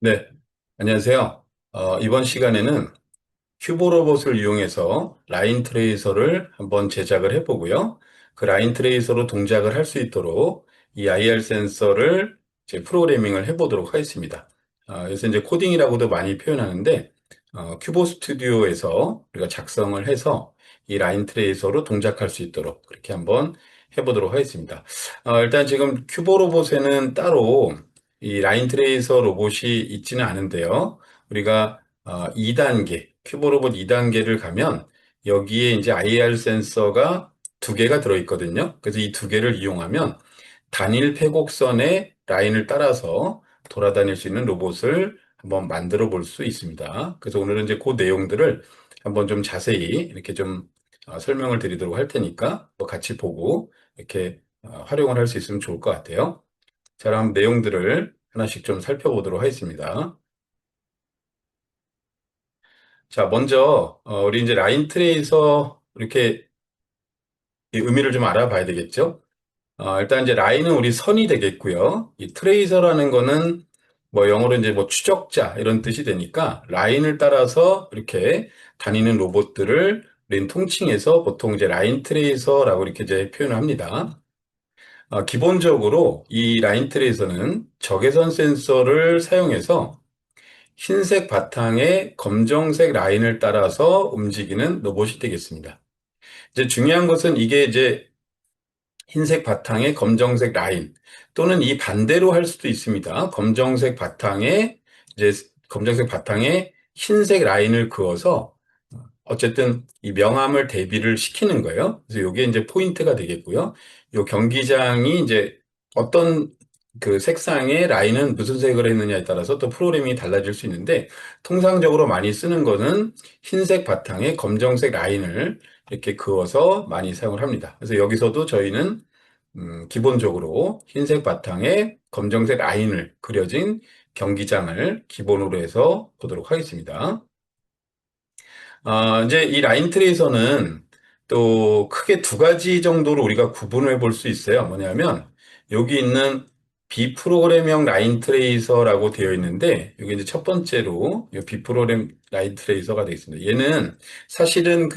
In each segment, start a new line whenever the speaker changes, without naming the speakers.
네, 안녕하세요. 이번 시간에는 큐브 로봇을 이용해서 라인 트레이서를 한번 제작을 해보고요. 그 라인 트레이서로 동작을 할 수 있도록 이 IR 센서를 이제 프로그래밍을 해보도록 하겠습니다. 그래서 이제 코딩이라고도 많이 표현하는데, 큐브 스튜디오에서 우리가 작성을 해서 이 라인 트레이서로 동작할 수 있도록 그렇게 한번 해보도록 하겠습니다. 일단 지금 큐브 로봇에는 따로 이 라인 트레이서 로봇이 있지는 않은데요. 우리가 2단계, 큐브 로봇 2단계를 가면 여기에 이제 IR 센서가 두 개가 들어있거든요. 그래서 이 두 개를 이용하면 단일 패곡선의 라인을 따라서 돌아다닐 수 있는 로봇을 한번 만들어 볼 수 있습니다. 그래서 오늘은 이제 그 내용들을 한번 좀 자세히 이렇게 좀 설명을 드리도록 할 테니까 또 같이 보고 이렇게 활용을 할 수 있으면 좋을 것 같아요. 자, 그럼 내용들을 하나씩 좀 살펴보도록 하겠습니다. 자, 먼저 우리 이제 라인 트레이서 이렇게 이 의미를 좀 알아봐야 되겠죠? 일단 이제 라인은 우리 선이 되겠고요. 이 트레이서라는 거는 뭐 영어로 이제 뭐 추적자 이런 뜻이 되니까 라인을 따라서 이렇게 다니는 로봇들을 우리는 통칭해서 보통 이제 라인 트레이서라고 이렇게 이제 표현을 합니다. 기본적으로 이 라인 트레이서는 적외선 센서를 사용해서 흰색 바탕에 검정색 라인을 따라서 움직이는 로봇이 되겠습니다. 이제 중요한 것은 이게 이제 흰색 바탕에 검정색 라인 또는 이 반대로 할 수도 있습니다. 이제 검정색 바탕에 흰색 라인을 그어서 어쨌든 이 명암을 대비를 시키는 거예요. 그래서 이게 이제 포인트가 되겠고요. 이 경기장이 이제 어떤 그 색상의 라인은 무슨 색을 했느냐에 따라서 또 프로그램이 달라질 수 있는데 통상적으로 많이 쓰는 거는 흰색 바탕에 검정색 라인을 이렇게 그어서 많이 사용을 합니다. 그래서 여기서도 저희는 기본적으로 흰색 바탕에 검정색 라인을 그려진 경기장을 기본으로 해서 보도록 하겠습니다. 이제 이 라인 트레이서는 또 크게 두 가지 정도로 우리가 구분해 볼 수 있어요. 뭐냐면 여기 있는 비프로그램형 라인 트레이서라고 되어 있는데 여기 이제 첫 번째로 이 비프로그램 라인 트레이서가 되어 있습니다. 얘는 사실은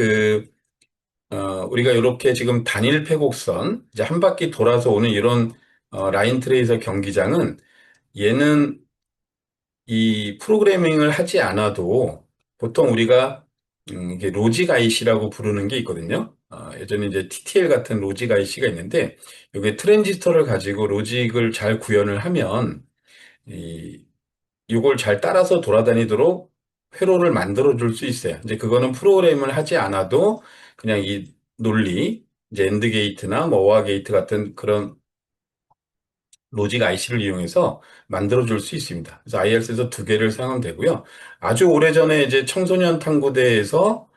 우리가 이렇게 지금 단일 패곡선 이제 한 바퀴 돌아서 오는 이런 라인 트레이서 경기장은 얘는 이 프로그래밍을 하지 않아도 보통 우리가 이게 로직 IC라고 부르는 게 있거든요. 예전에 이제 TTL 같은 로직 IC가 있는데 이게 트랜지스터를 가지고 로직을 잘 구현을 하면 이 이걸 잘 따라서 돌아다니도록 회로를 만들어 줄 수 있어요. 이제 그거는 프로그램을 하지 않아도 그냥 이 논리, 이제 엔드 게이트나 뭐 오아 게이트 같은 그런 로직 IC를 이용해서 만들어 줄 수 있습니다. 그래서 IRC에서 두 개를 사용하면 되고요. 아주 오래전에 이제 청소년 탐구대에서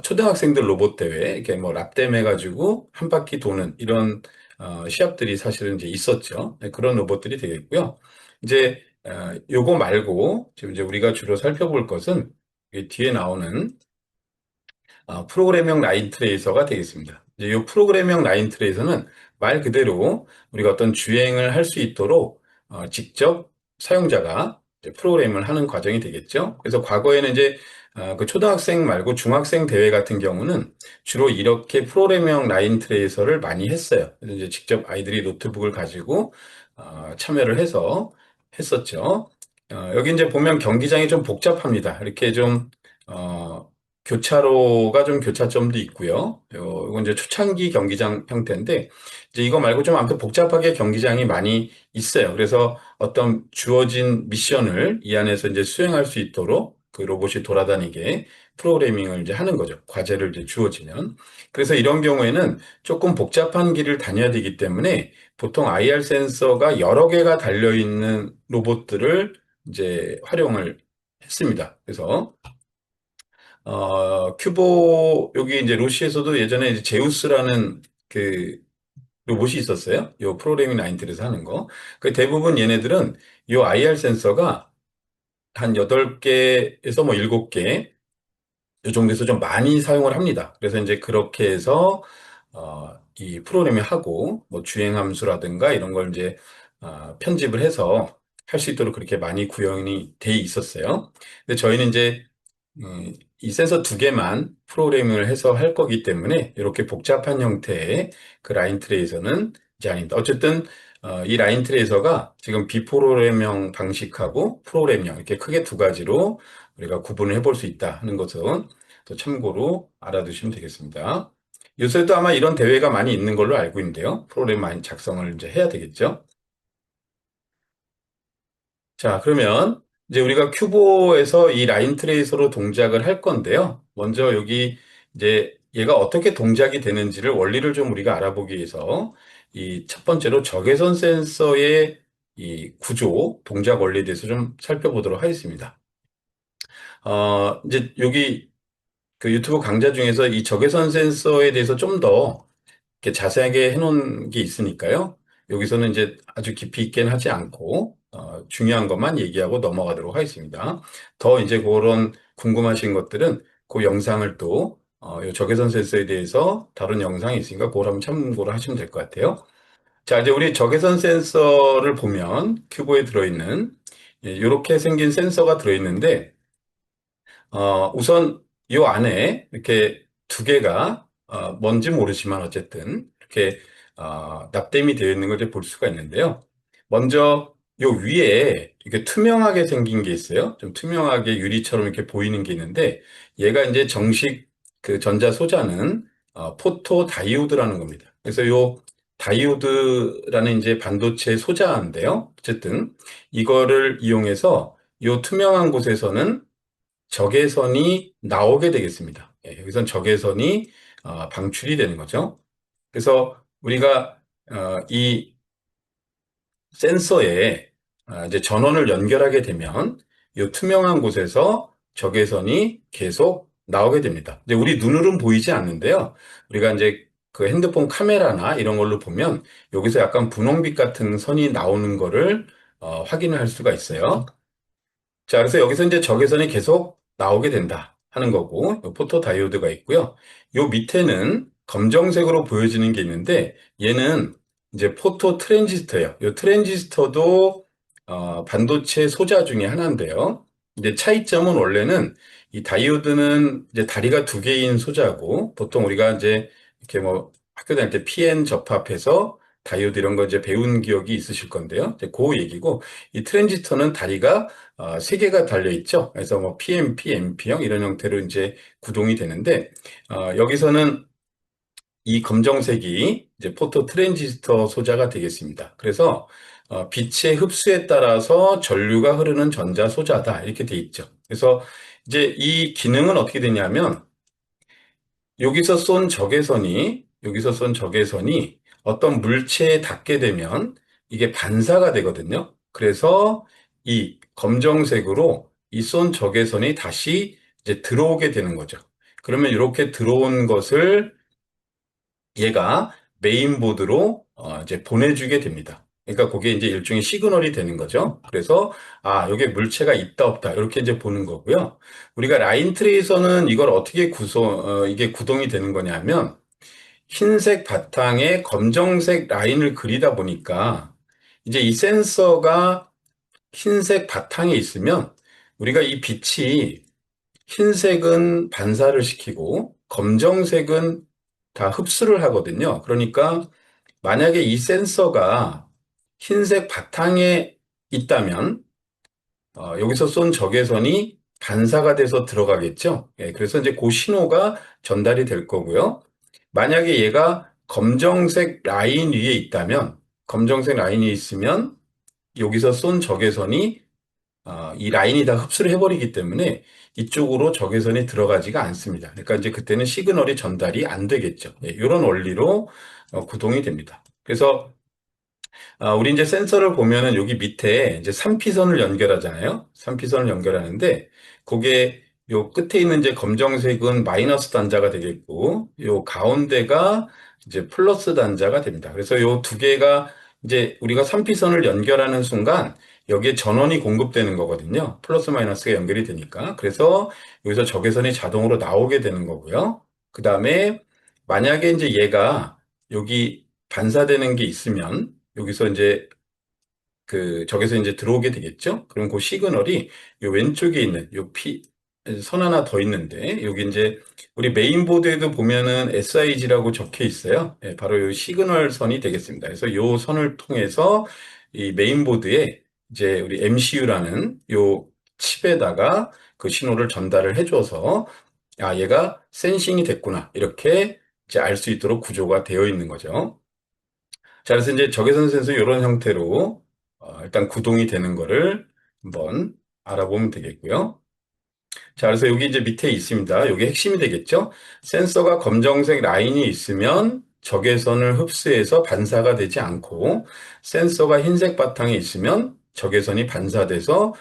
초등학생들 로봇 대회, 이렇게 뭐 랍댐 해가지고 한 바퀴 도는 이런 시합들이 사실은 이제 있었죠. 네, 그런 로봇들이 되겠고요. 이제 요거 말고 지금 이제 우리가 주로 살펴볼 것은 이 뒤에 나오는 프로그램형 라인 트레이서가 되겠습니다. 이제 이 프로그램형 라인 트레이서는 말 그대로 우리가 어떤 주행을 할 수 있도록 직접 사용자가 이제 프로그램을 하는 과정이 되겠죠. 그래서 과거에는 이제 그 초등학생 말고 중학생 대회 같은 경우는 주로 이렇게 프로그램형 라인 트레이서를 많이 했어요. 그래서 이제 직접 아이들이 노트북을 가지고 참여를 해서 했었죠. 여기 이제 보면 경기장이 좀 복잡합니다. 이렇게 좀 어, 교차로가 좀 교차점도 있고요. 이건 이제 초창기 경기장 형태인데, 이제 이거 말고 좀 아무튼 복잡하게 경기장이 많이 있어요. 그래서 어떤 주어진 미션을 이 안에서 이제 수행할 수 있도록 그 로봇이 돌아다니게 프로그래밍을 이제 하는 거죠. 과제를 이제 주어지면. 그래서 이런 경우에는 조금 복잡한 길을 다녀야 되기 때문에 보통 IR 센서가 여러 개가 달려있는 로봇들을 이제 활용을 했습니다. 그래서 큐보, 여기 이제 로시에서도 예전에 이제 제우스라는 그 로봇이 있었어요. 요 프로그래밍 라인들에서 하는 거. 그 대부분 얘네들은 요 IR 센서가 한 8개에서 뭐 7개, 요 정도에서 좀 많이 사용을 합니다. 그래서 이제 그렇게 해서, 이 프로그래밍 하고, 뭐 주행 함수라든가 이런 걸 이제, 편집을 해서 할 수 있도록 그렇게 많이 구현이 돼 있었어요. 근데 저희는 이제 이 센서 두 개만 프로그래밍을 해서 할 거기 때문에 이렇게 복잡한 형태의 그 라인 트레이서는 이제 아닙니다. 어쨌든 이 라인 트레이서가 지금 비프로그램형 방식하고 프로그램형 이렇게 크게 두 가지로 우리가 구분을 해볼 수 있다 하는 것은 또 참고로 알아두시면 되겠습니다. 요새도 아마 이런 대회가 많이 있는 걸로 알고 있는데요. 프로그램 많이 작성을 이제 해야 되겠죠. 자, 그러면 이제 우리가 큐보에서 이 라인 트레이서로 동작을 할 건데요. 먼저 여기 이제 얘가 어떻게 동작이 되는지를 원리를 좀 우리가 알아보기 위해서 이 첫 번째로 적외선 센서의 이 구조, 동작 원리에 대해서 좀 살펴보도록 하겠습니다. 이제 여기 그 유튜브 강좌 중에서 이 적외선 센서에 대해서 좀더 이렇게 자세하게 해놓은 게 있으니까요. 여기서는 이제 아주 깊이 있게는 하지 않고 중요한 것만 얘기하고 넘어가도록 하겠습니다. 더 이제 그런 궁금하신 것들은 그 영상을 또 이 적외선 센서에 대해서 다룬 영상이 있으니까 그걸 한번 참고를 하시면 될 것 같아요. 자, 이제 우리 적외선 센서를 보면 큐브에 들어있는 이렇게 생긴 센서가 들어있는데 우선 이 안에 이렇게 두 개가 뭔지 모르지만 어쨌든 이렇게 납땜이 되어 있는 걸 이제 볼 수가 있는데요. 먼저 요 위에 이렇게 투명하게 생긴 게 있어요. 좀 투명하게 유리처럼 이렇게 보이는 게 있는데 얘가 이제 정식 그 전자 소자는 포토 다이오드라는 겁니다. 그래서 요 다이오드라는 이제 반도체 소자인데요. 어쨌든 이거를 이용해서 요 투명한 곳에서는 적외선이 나오게 되겠습니다. 여기선 적외선이 방출이 되는 거죠. 그래서 우리가 이 센서에 이제 전원을 연결하게 되면 이 투명한 곳에서 적외선이 계속 나오게 됩니다. 이제 우리 눈으로는 보이지 않는데요. 우리가 이제 그 핸드폰 카메라나 이런 걸로 보면 여기서 약간 분홍빛 같은 선이 나오는 거를 확인을 할 수가 있어요. 자, 그래서 여기서 이제 적외선이 계속 나오게 된다 하는 거고, 요 포토 다이오드가 있고요. 요 밑에는 검정색으로 보여지는 게 있는데, 얘는 이제 포토 트랜지스터예요. 요 트랜지스터도 반도체 소자 중에 하나인데요. 이제 차이점은 원래는 이 다이오드는 이제 다리가 두 개인 소자고, 보통 우리가 이제 이렇게 뭐 학교 다닐 때 PN 접합해서 다이오드 이런 거 이제 배운 기억이 있으실 건데요. 이제 그 얘기고, 이 트랜지스터는 다리가 세 개가 달려 있죠. 그래서 뭐 PMP, MP형 이런 형태로 이제 구동이 되는데 여기서는 이 검정색이 이제 포토 트랜지스터 소자가 되겠습니다. 그래서 빛의 흡수에 따라서 전류가 흐르는 전자 소자다 이렇게 돼 있죠. 그래서 이제 이 기능은 어떻게 되냐면 여기서 쏜 적외선이 어떤 물체에 닿게 되면 이게 반사가 되거든요. 그래서 이 검정색으로 이 쏜 적외선이 다시 이제 들어오게 되는 거죠. 그러면 이렇게 들어온 것을 얘가 메인보드로 이제 보내주게 됩니다. 그러니까 그게 이제 일종의 시그널이 되는 거죠. 그래서 여기에 물체가 있다 없다 이렇게 이제 보는 거고요. 우리가 라인 트레이서는 이걸 어떻게 이게 구동이 되는 거냐면 흰색 바탕에 검정색 라인을 그리다 보니까 이제 이 센서가 흰색 바탕에 있으면 우리가 이 빛이 흰색은 반사를 시키고 검정색은 다 흡수를 하거든요. 그러니까 만약에 이 센서가 흰색 바탕에 있다면 여기서 쏜 적외선이 반사가 돼서 들어가겠죠. 예, 그래서 이제 그 신호가 전달이 될 거고요. 만약에 얘가 검정색 라인 위에 있다면, 검정색 라인이 있으면 여기서 쏜 적외선이 이 라인이 다 흡수를 해버리기 때문에 이쪽으로 적외선이 들어가지가 않습니다. 그러니까 이제 그때는 시그널이 전달이 안 되겠죠. 예, 이런 원리로 구동이 됩니다. 그래서 우리 이제 센서를 보면은 여기 밑에 이제 3피선을 연결하잖아요. 3피선을 연결하는데, 그게 요 끝에 있는 이제 검정색은 마이너스 단자가 되겠고, 요 가운데가 이제 플러스 단자가 됩니다. 그래서 요 두 개가 이제 우리가 3피선을 연결하는 순간 여기에 전원이 공급되는 거거든요. 플러스 마이너스가 연결이 되니까. 그래서 여기서 적외선이 자동으로 나오게 되는 거고요. 그 다음에 만약에 이제 얘가 여기 반사되는 게 있으면 여기서 이제 그 적에서 이제 들어오게 되겠죠? 그럼 그 시그널이 요 왼쪽에 있는 선 하나 더 있는데 여기 이제 우리 메인보드에도 보면은 SIG라고 적혀 있어요. 예, 바로 요 시그널 선이 되겠습니다. 그래서 요 선을 통해서 이 메인보드에 이제 우리 MCU라는 요 칩에다가 그 신호를 전달을 해줘서 아, 얘가 센싱이 됐구나. 이렇게 이제 알 수 있도록 구조가 되어 있는 거죠. 자, 그래서 이제 적외선 센서 이런 형태로 일단 구동이 되는 거를 한번 알아보면 되겠고요. 자, 그래서 여기 이제 밑에 있습니다. 여기 핵심이 되겠죠? 센서가 검정색 라인이 있으면 적외선을 흡수해서 반사가 되지 않고 센서가 흰색 바탕에 있으면 적외선이 반사돼서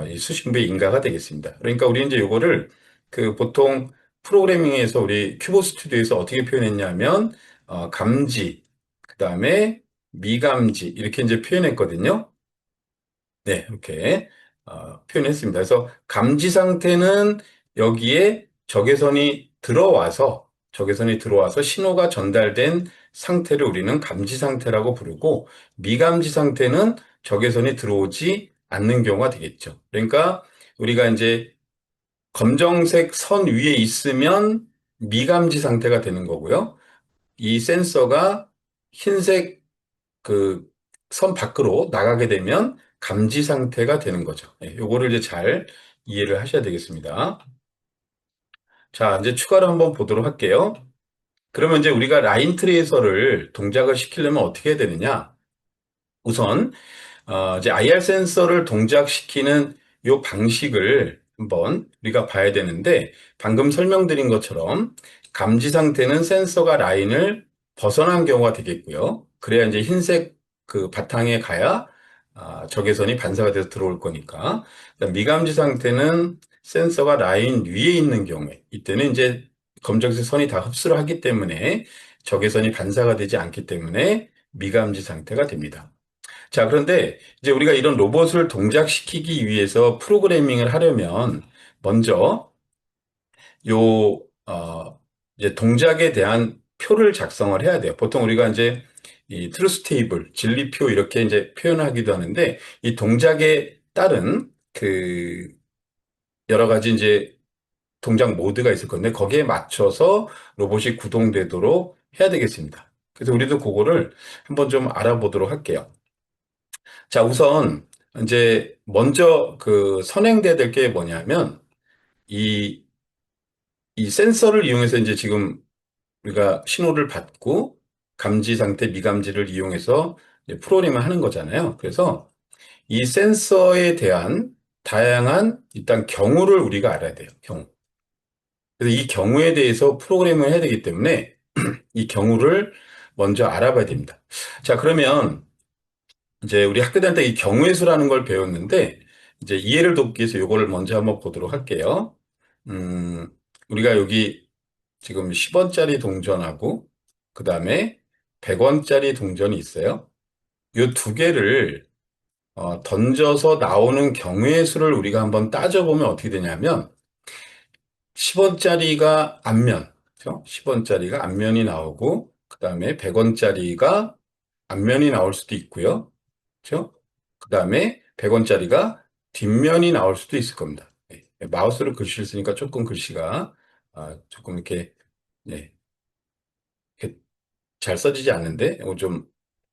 이 수신부의 인가가 되겠습니다. 그러니까 우리 이제 요거를 그 보통 프로그래밍에서 우리 큐브 스튜디오에서 어떻게 표현했냐면 감지, 그다음에 미감지 이렇게 이제 표현했거든요. 네, 이렇게 표현했습니다. 그래서 감지 상태는 여기에 적외선이 들어와서 신호가 전달된 상태를 우리는 감지 상태라고 부르고 미감지 상태는 적외선이 들어오지 않는 경우가 되겠죠. 그러니까 우리가 이제 검정색 선 위에 있으면 미감지 상태가 되는 거고요. 이 센서가 흰색 그 선 밖으로 나가게 되면 감지 상태가 되는 거죠. 예, 요거를 이제 잘 이해를 하셔야 되겠습니다. 자, 이제 추가로 한번 보도록 할게요. 그러면 이제 우리가 라인 트레이서를 동작을 시키려면 어떻게 해야 되느냐? 우선 이제 IR 센서를 동작시키는 요 방식을 한번 우리가 봐야 되는데, 방금 설명드린 것처럼 감지 상태는 센서가 라인을 벗어난 경우가 되겠고요. 그래야 이제 흰색 그 바탕에 가야 적외선이 반사가 돼서 들어올 거니까. 그다음 미감지 상태는 센서가 라인 위에 있는 경우에, 이때는 이제 검정색 선이 다 흡수를 하기 때문에 적외선이 반사가 되지 않기 때문에 미감지 상태가 됩니다. 자, 그런데 이제 우리가 이런 로봇을 동작시키기 위해서 프로그래밍을 하려면 먼저 요, 이제 동작에 대한 표를 작성을 해야 돼요. 보통 우리가 이제 이 트루스 테이블, 진리표 이렇게 이제 표현하기도 하는데 이 동작에 따른 그 여러 가지 이제 동작 모드가 있을 건데 거기에 맞춰서 로봇이 구동되도록 해야 되겠습니다. 그래서 우리도 그거를 한번 좀 알아보도록 할게요. 자, 우선 이제 먼저 그 선행돼야 될 게 뭐냐면 이, 이 센서를 이용해서 이제 지금 우리가 신호를 받고 감지 상태, 미감지를 이용해서 이제 프로그램을 하는 거잖아요. 그래서 이 센서에 대한 다양한 일단 경우를 우리가 알아야 돼요. 경우. 그래서 이 경우에 대해서 프로그램을 해야 되기 때문에 이 경우를 먼저 알아봐야 됩니다. 자, 그러면 이제 우리 학교 다닐 때 이 경우의 수라는 걸 배웠는데, 이제 이해를 돕기 위해서 이거를 먼저 한번 보도록 할게요. 음, 우리가 여기 지금 10원짜리 동전하고, 그 다음에 100원짜리 동전이 있어요. 이 두 개를 던져서 나오는 경우의 수를 우리가 한번 따져보면 어떻게 되냐면, 10원짜리가 앞면, 그죠? 10원짜리가 앞면이 나오고, 그 다음에 100원짜리가 앞면이 나올 수도 있고요. 그렇죠? 그 다음에 100원짜리가 뒷면이 나올 수도 있을 겁니다. 네. 마우스로 글씨를 쓰니까 조금 글씨가 조금 이렇게, 네, 이렇게 잘 써지지 않는데 이거 좀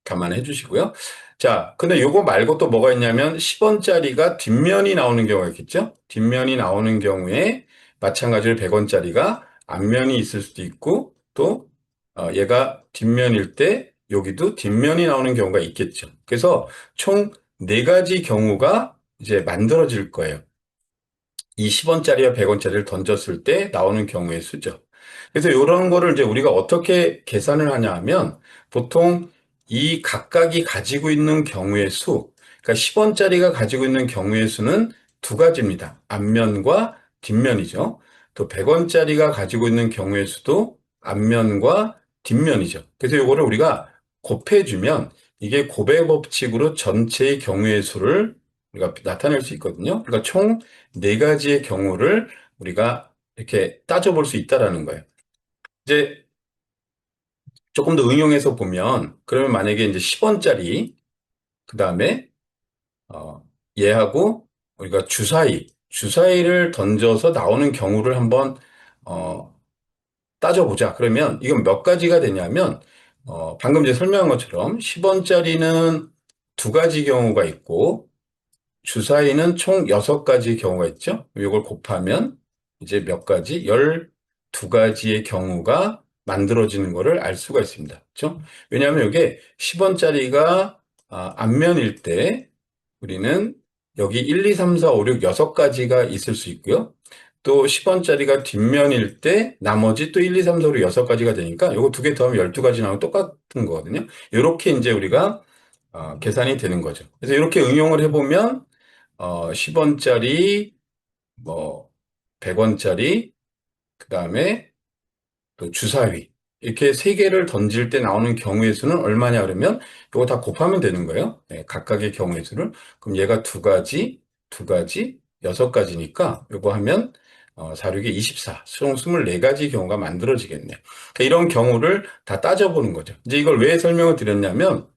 감안해 주시고요. 자, 근데 요거 말고 또 뭐가 있냐면 10원짜리가 뒷면이 나오는 경우가 있겠죠? 뒷면이 나오는 경우에 마찬가지로 100원짜리가 앞면이 있을 수도 있고 또 얘가 뒷면일 때 여기도 뒷면이 나오는 경우가 있겠죠. 그래서 총 네 가지 경우가 이제 만들어질 거예요. 이 10원짜리와 100원짜리를 던졌을 때 나오는 경우의 수죠. 그래서 이런 거를 이제 우리가 어떻게 계산을 하냐 하면 보통 이 각각이 가지고 있는 경우의 수, 그러니까 10원짜리가 가지고 있는 경우의 수는 두 가지입니다. 앞면과 뒷면이죠. 또 100원짜리가 가지고 있는 경우의 수도 앞면과 뒷면이죠. 그래서 이거를 우리가 곱해주면 이게 곱의 법칙으로 전체의 경우의 수를 우리가 나타낼 수 있거든요. 그러니까 총 네 가지의 경우를 우리가 이렇게 따져볼 수 있다라는 거예요. 이제 조금 더 응용해서 보면, 그러면 만약에 이제 10원짜리, 그 다음에 어, 얘하고 우리가 주사위를 던져서 나오는 경우를 한번 어, 따져보자. 그러면 이건 몇 가지가 되냐면 방금 이제 설명한 것처럼 10원짜리는 두 가지 경우가 있고 주사위는 총 6가지 경우가 있죠. 이걸 곱하면 이제 몇 가지? 12가지의 경우가 만들어지는 것을 알 수가 있습니다. 그렇죠? 왜냐하면 이게 10원짜리가 앞면일 때 우리는 여기 1, 2, 3, 4, 5, 6, 6가지가 있을 수 있고요. 또 10원짜리가 뒷면일 때 나머지 또 1, 2, 3, 4, 5, 6, 6가지가 되니까 이거 두 개 더하면 12가지 나오면 똑같은 거거든요. 이렇게 이제 우리가 계산이 되는 거죠. 그래서 이렇게 응용을 해보면 10원짜리, 뭐, 100원짜리, 그 다음에 또 주사위. 이렇게 세 개를 던질 때 나오는 경우의 수는 얼마냐 그러면 이거 다 곱하면 되는 거예요. 네, 각각의 경우의 수를. 그럼 얘가 두 가지, 6가지니까 이거 하면 4, 6에 24, 총 24가지 경우가 만들어지겠네요. 그러니까 이런 경우를 다 따져보는 거죠. 이제 이걸 왜 설명을 드렸냐면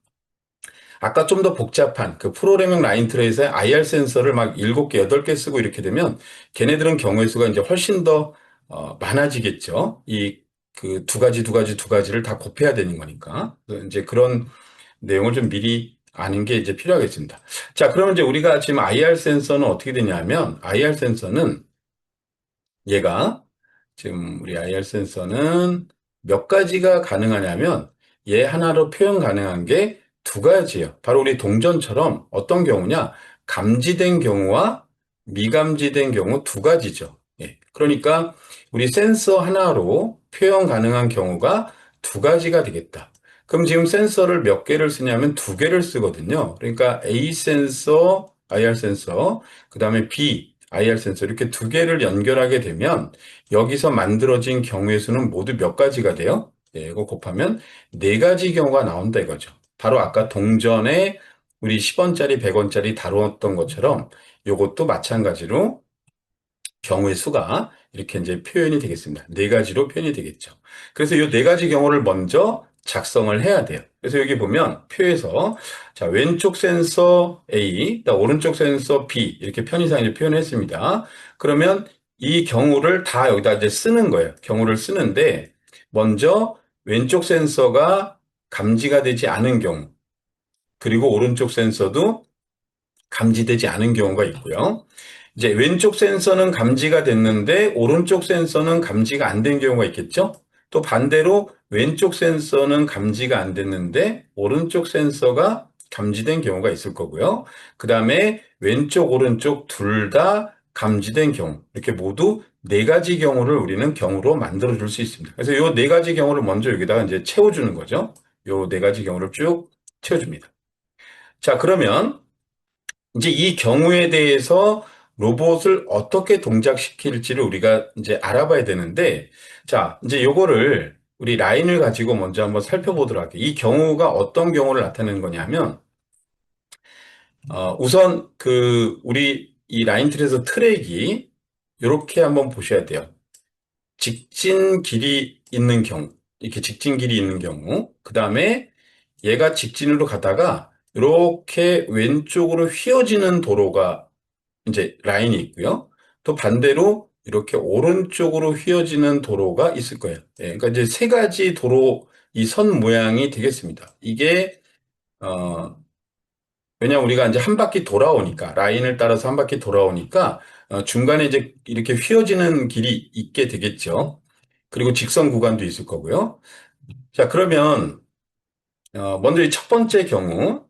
아까 좀 더 복잡한 그 프로그래밍 라인 트레이서의 IR 센서를 막 7개, 8개 쓰고 이렇게 되면 걔네들은 경우의 수가 이제 훨씬 더 많아지겠죠. 이 그 두 가지를 다 곱해야 되는 거니까. 그래서 이제 그런 내용을 좀 미리 아는 게 이제 필요하겠습니다. 자, 그러면 이제 우리가 지금 IR 센서는 어떻게 되냐면 IR 센서는 얘가 지금 우리 IR 센서는 몇 가지가 가능하냐면 얘 하나로 표현 가능한 게 두 가지예요. 바로 우리 동전처럼 어떤 경우냐? 감지된 경우와 미감지된 경우 두 가지죠. 예. 그러니까 우리 센서 하나로 표현 가능한 경우가 두 가지가 되겠다. 그럼 지금 센서를 몇 개를 쓰냐면 두 개를 쓰거든요. 그러니까 A 센서, IR 센서, 그 다음에 B, IR 센서 이렇게 두 개를 연결하게 되면 여기서 만들어진 경우의 수는 모두 몇 가지가 돼요? 네, 이거 곱하면 네 가지 경우가 나온다 이거죠. 바로 아까 동전에 우리 10원짜리, 100원짜리 다루었던 것처럼 이것도 마찬가지로 경우의 수가 이렇게 이제 표현이 되겠습니다. 네 가지로 표현이 되겠죠. 그래서 이 네 가지 경우를 먼저 작성을 해야 돼요. 그래서 여기 보면 표에서 자 왼쪽 센서 A, 오른쪽 센서 B 이렇게 편의상 이제 표현했습니다. 그러면 이 경우를 다 여기다 이제 쓰는 거예요. 경우를 쓰는데 먼저 왼쪽 센서가 감지가 되지 않은 경우 그리고 오른쪽 센서도 감지되지 않은 경우가 있고요. 이제 왼쪽 센서는 감지가 됐는데 오른쪽 센서는 감지가 안 된 경우가 있겠죠? 또 반대로 왼쪽 센서는 감지가 안 됐는데 오른쪽 센서가 감지된 경우가 있을 거고요. 그 다음에 왼쪽, 오른쪽 둘 다 감지된 경우. 이렇게 모두 네 가지 경우를 우리는 경우로 만들어 줄 수 있습니다. 그래서 이 네 가지 경우를 먼저 여기다가 이제 채워주는 거죠. 이 네 가지 경우를 쭉 채워줍니다. 자, 그러면 이제 이 경우에 대해서 로봇을 어떻게 동작시킬지를 우리가 이제 알아봐야 되는데, 자, 이제 요거를 우리 라인을 가지고 먼저 한번 살펴보도록 할게요. 이 경우가 어떤 경우를 나타내는 거냐면, 우선 우리 이 라인 트레에서 트랙이 이렇게 한번 보셔야 돼요. 직진 길이 있는 경우, 이렇게 직진 길이 있는 경우, 그 다음에 얘가 직진으로 가다가 이렇게 왼쪽으로 휘어지는 도로가 이제 라인이 있고요. 또 반대로 이렇게 오른쪽으로 휘어지는 도로가 있을 거예요. 예, 그러니까 이제 세 가지 도로 이 선 모양이 되겠습니다. 이게 왜냐면 우리가 이제 한 바퀴 돌아오니까 라인을 따라서 한 바퀴 돌아오니까 중간에 이제 이렇게 휘어지는 길이 있게 되겠죠. 그리고 직선 구간도 있을 거고요. 자, 그러면 먼저 이 첫 번째 경우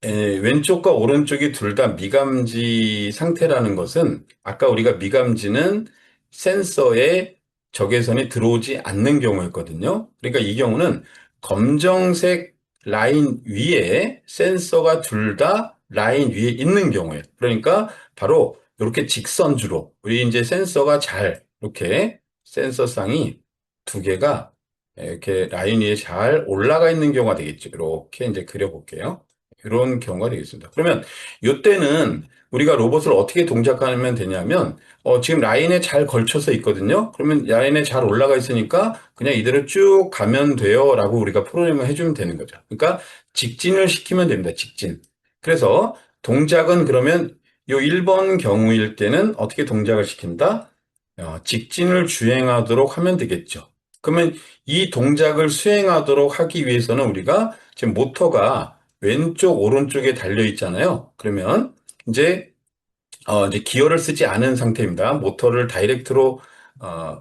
왼쪽과 오른쪽이 둘 다 미감지 상태라는 것은 아까 우리가 미감지는 센서에 적외선이 들어오지 않는 경우였거든요. 그러니까 이 경우는 검정색 라인 위에 센서가 둘 다 라인 위에 있는 경우예요. 그러니까 바로 이렇게 직선주로 우리 이제 센서가 잘 이렇게 센서쌍이 두 개가 이렇게 라인 위에 잘 올라가 있는 경우가 되겠죠. 이렇게 이제 그려볼게요. 이런 경우가 되겠습니다. 그러면 이때는 우리가 로봇을 어떻게 동작하면 되냐면 지금 라인에 잘 걸쳐서 있거든요. 그러면 라인에 잘 올라가 있으니까 그냥 이대로 쭉 가면 돼요 라고 우리가 프로그램을 해주면 되는 거죠. 그러니까 직진을 시키면 됩니다. 직진. 그래서 동작은 그러면 요 1번 경우일 때는 어떻게 동작을 시킨다? 직진을 주행하도록 하면 되겠죠. 그러면 이 동작을 수행하도록 하기 위해서는 우리가 지금 모터가 왼쪽, 오른쪽에 달려 있잖아요. 그러면 이제 이제 기어를 쓰지 않은 상태입니다. 모터를 다이렉트로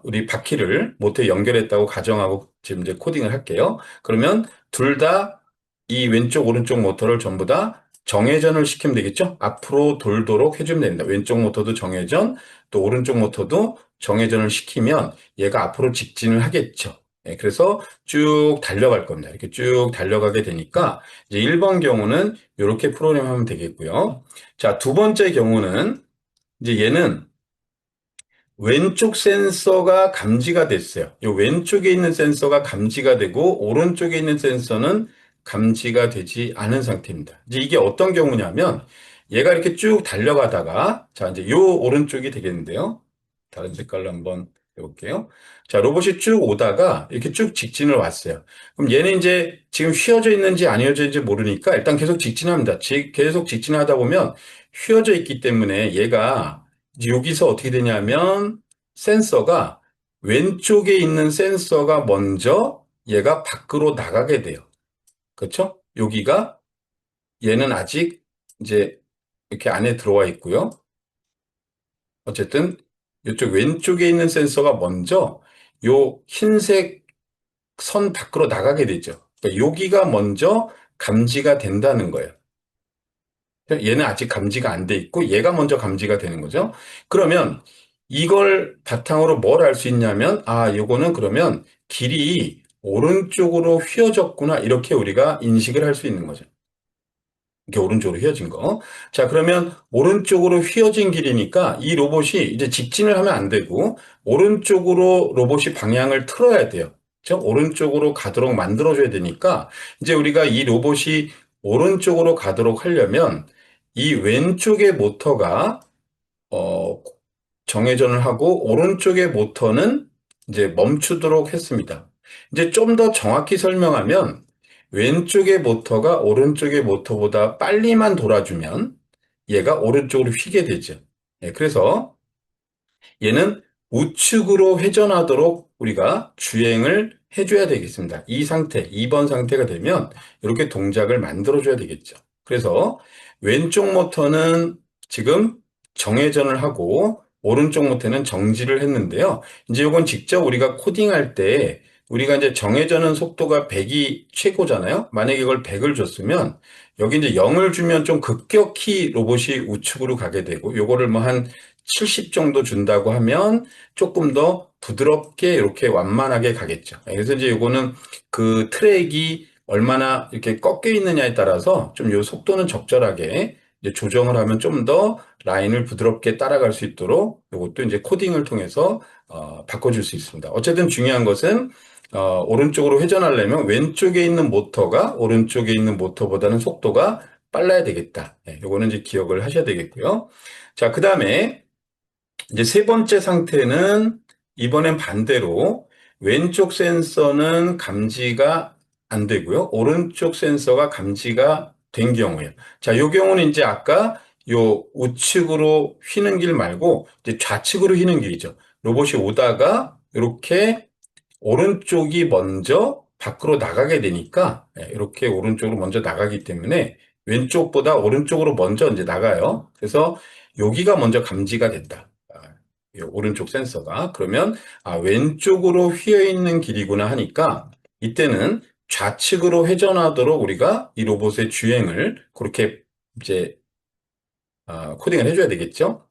우리 바퀴를 모터에 연결했다고 가정하고 지금 이제 코딩을 할게요. 그러면 둘 다 이 왼쪽 오른쪽 모터를 전부 다 정회전을 시키면 되겠죠? 앞으로 돌도록 해주면 됩니다. 왼쪽 모터도 정회전, 또 오른쪽 모터도 정회전을 시키면 얘가 앞으로 직진을 하겠죠. 예, 그래서 쭉 달려갈 겁니다. 이렇게 쭉 달려가게 되니까 이제 1번 경우는 이렇게 프로그램하면 되겠고요. 자, 두 번째 경우는 이제 얘는 왼쪽 센서가 감지가 됐어요. 이 왼쪽에 있는 센서가 감지가 되고 오른쪽에 있는 센서는 감지가 되지 않은 상태입니다. 이제 이게 어떤 경우냐면 얘가 이렇게 쭉 달려가다가 자 이제 요 오른쪽이 되겠는데요. 다른 색깔로 한번 해볼게요. 자 로봇이 쭉 오다가 이렇게 쭉 직진을 왔어요. 그럼 얘는 이제 지금 휘어져 있는지 안 휘어져 있는지 모르니까 일단 계속 직진합니다. 계속 직진하다 보면 휘어져 있기 때문에 얘가 이제 여기서 어떻게 되냐면 센서가 왼쪽에 있는 센서가 먼저 얘가 밖으로 나가게 돼요. 그렇죠? 여기가 얘는 아직 이제 이렇게 안에 들어와 있고요. 어쨌든 이쪽 왼쪽에 있는 센서가 먼저 요 흰색 선 밖으로 나가게 되죠. 그러니까 여기가 먼저 감지가 된다는 거예요. 얘는 아직 감지가 안 돼 있고 얘가 먼저 감지가 되는 거죠. 그러면 이걸 바탕으로 뭘 알 수 있냐면 요거는 그러면 길이 오른쪽으로 휘어졌구나 이렇게 우리가 인식을 할 수 있는 거죠. 이렇게 오른쪽으로 휘어진 거. 자, 그러면 오른쪽으로 휘어진 길이니까 이 로봇이 이제 직진을 하면 안 되고 오른쪽으로 로봇이 방향을 틀어야 돼요. 그렇죠? 오른쪽으로 가도록 만들어줘야 되니까 이제 우리가 이 로봇이 오른쪽으로 가도록 하려면 이 왼쪽의 모터가 어, 정회전을 하고 오른쪽의 모터는 이제 멈추도록 했습니다. 이제 좀 더 정확히 설명하면 왼쪽의 모터가 오른쪽의 모터보다 빨리만 돌아주면 얘가 오른쪽으로 휘게 되죠. 예, 그래서 얘는 우측으로 회전하도록 우리가 주행을 해줘야 되겠습니다. 이 상태, 2번 상태가 되면 이렇게 동작을 만들어줘야 되겠죠. 그래서 왼쪽 모터는 지금 정회전을 하고 오른쪽 모터는 정지를 했는데요. 이제 이건 직접 우리가 코딩할 때 우리가 이제 정해져는 속도가 100이 최고잖아요. 만약에 이걸 100을 줬으면 여기 이제 0을 주면 좀 급격히 로봇이 우측으로 가게 되고 요거를 뭐 한 70 정도 준다고 하면 조금 더 부드럽게 이렇게 완만하게 가겠죠. 그래서 이제 요거는 그 트랙이 얼마나 이렇게 꺾여 있느냐에 따라서 좀 요 속도는 적절하게 이제 조정을 하면 좀 더 라인을 부드럽게 따라갈 수 있도록 요것도 이제 코딩을 통해서 바꿔줄 수 있습니다. 어쨌든 중요한 것은 오른쪽으로 회전하려면 왼쪽에 있는 모터가 오른쪽에 있는 모터보다는 속도가 빨라야 되겠다. 요거는 이제 기억을 하셔야 되겠고요. 자, 그 다음에 이제 세 번째 상태는 이번엔 반대로 왼쪽 센서는 감지가 안 되고요. 오른쪽 센서가 감지가 된 경우에요. 자, 요 경우는 이제 아까 요 우측으로 휘는 길 말고 이제 좌측으로 휘는 길이죠. 로봇이 오다가 이렇게 오른쪽이 먼저 밖으로 나가게 되니까 이렇게 오른쪽으로 먼저 나가기 때문에 왼쪽보다 오른쪽으로 먼저 이제 나가요. 그래서 여기가 먼저 감지가 된다. 이 오른쪽 센서가. 그러면 왼쪽으로 휘어 있는 길이구나 하니까 이때는 좌측으로 회전하도록 우리가 이 로봇의 주행을 그렇게 이제 코딩을 해줘야 되겠죠.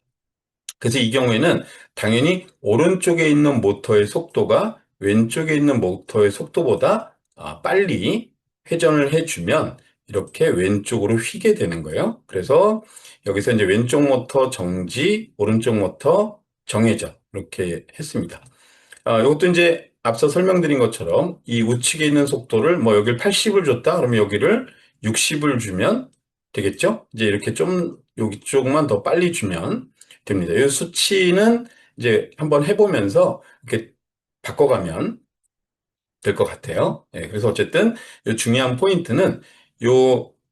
그래서 이 경우에는 당연히 오른쪽에 있는 모터의 속도가 왼쪽에 있는 모터의 속도보다 빨리 회전을 해주면 이렇게 왼쪽으로 휘게 되는 거예요. 그래서 여기서 이제 왼쪽 모터 정지, 오른쪽 모터 정회전 이렇게 했습니다. 이것도 이제 앞서 설명드린 것처럼 이 우측에 있는 속도를 뭐 여기를 80을 줬다 그러면 여기를 60을 주면 되겠죠? 이제 이렇게 좀 여기 쪽만 더 빨리 주면 됩니다. 이 수치는 이제 한번 해보면서 이렇게 바꿔가면 될 것 같아요. 그래서 어쨌든 이 중요한 포인트는 이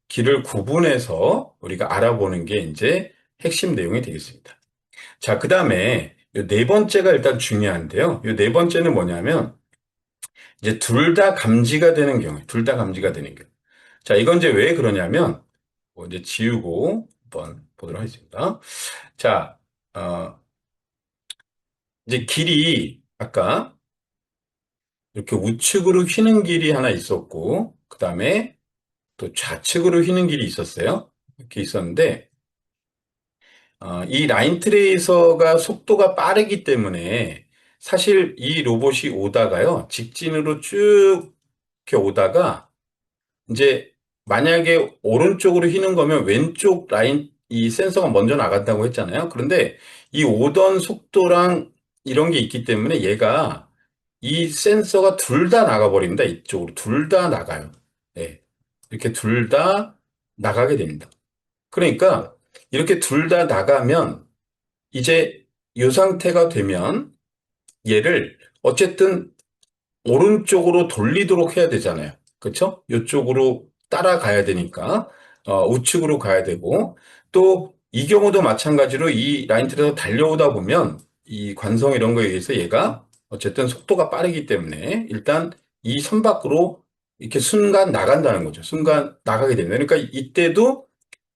길을 구분해서 우리가 알아보는 게 이제 핵심 내용이 되겠습니다. 자, 그 다음에 네 번째가 일단 중요한데요. 이 네 번째는 뭐냐면 이제 둘 다 감지가 되는 경우, 둘 다 감지가 되는 경우. 자, 이건 이제 왜 그러냐면 뭐 이제 지우고 한번 보도록 하겠습니다. 자, 어, 이제 길이 아까 이렇게 우측으로 휘는 길이 하나 있었고, 그 다음에 또 좌측으로 휘는 길이 있었어요. 이렇게 있었는데, 이 라인 트레이서가 속도가 빠르기 때문에 사실 이 로봇이 오다가요, 직진으로 쭉 이렇게 오다가 이제 만약에 오른쪽으로 휘는 거면 왼쪽 라인 이 센서가 먼저 나간다고 했잖아요. 그런데 이 오던 속도랑 이런 게 있기 때문에 얘가 이 센서가 둘 다 나가버립니다. 이쪽으로 둘 다 나가요. 네. 이렇게 둘 다 나가게 됩니다. 그러니까 이렇게 둘 다 나가면 이제 이 상태가 되면 얘를 어쨌든 오른쪽으로 돌리도록 해야 되잖아요. 그렇죠? 이쪽으로 따라가야 되니까 우측으로 가야 되고 또 이 경우도 마찬가지로 이 라인 틀에서 달려오다 보면 이 관성 이런 거에 의해서 얘가 어쨌든 속도가 빠르기 때문에 일단 이 선 밖으로 이렇게 순간 나간다는 거죠. 순간 나가게 됩니다. 그러니까 이때도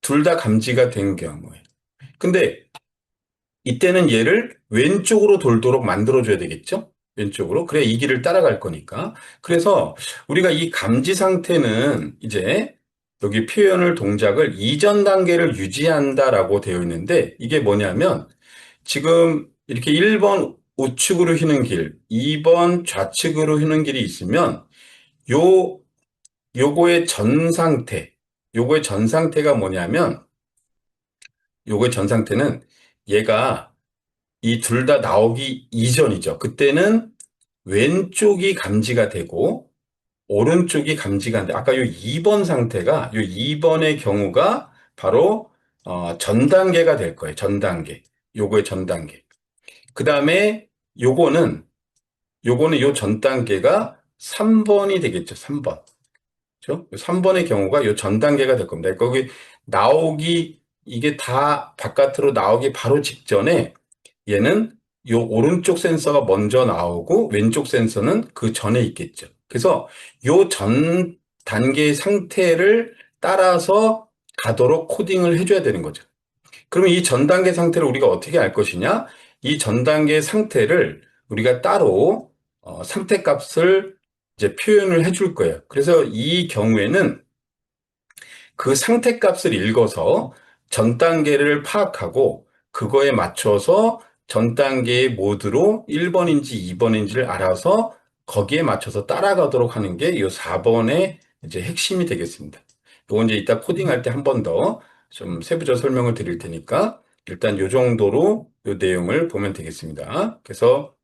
둘 다 감지가 된 경우에. 근데 이때는 얘를 왼쪽으로 돌도록 만들어줘야 되겠죠? 왼쪽으로. 그래, 이 길을 따라갈 거니까. 그래서 우리가 이 감지 상태는 이제 여기 표현을 동작을 이전 단계를 유지한다라고 되어 있는데 이게 뭐냐면 지금 이렇게 1번 우측으로 휘는 길, 2번 좌측으로 휘는 길이 있으면 요, 요거의 전 상태, 요거의 전 상태가 뭐냐면 요거의 전 상태는 얘가 이 둘 다 나오기 이전이죠. 그때는 왼쪽이 감지가 되고 오른쪽이 감지가 안 돼. 아까 요 2번 상태가 요 2번의 경우가 바로 전 단계가 될 거예요. 전 단계. 요거의 전 단계. 그다음에 요거는 요 전 단계가 3번이 되겠죠. 3번. 그렇죠? 3번의 경우가 요 전 단계가 될 겁니다. 거기 나오기 이게 다 바깥으로 나오기 바로 직전에 얘는 요 오른쪽 센서가 먼저 나오고 왼쪽 센서는 그 전에 있겠죠. 그래서 요 전 단계의 상태를 따라서 가도록 코딩을 해줘야 되는 거죠. 그러면 이 전 단계 상태를 우리가 어떻게 알 것이냐? 이 전 단계 상태를 우리가 따로 상태 값을 이제 표현을 해줄 거예요. 그래서 이 경우에는 그 상태 값을 읽어서 전 단계를 파악하고 그거에 맞춰서 전 단계의 모드로 1번인지 2번인지를 알아서 거기에 맞춰서 따라가도록 하는 게 이 4번의 이제 핵심이 되겠습니다. 이건 이제 이따 코딩할 때 한 번 더 좀 세부적 설명을 드릴 테니까 일단 이 정도로 이 내용을 보면 되겠습니다. 그래서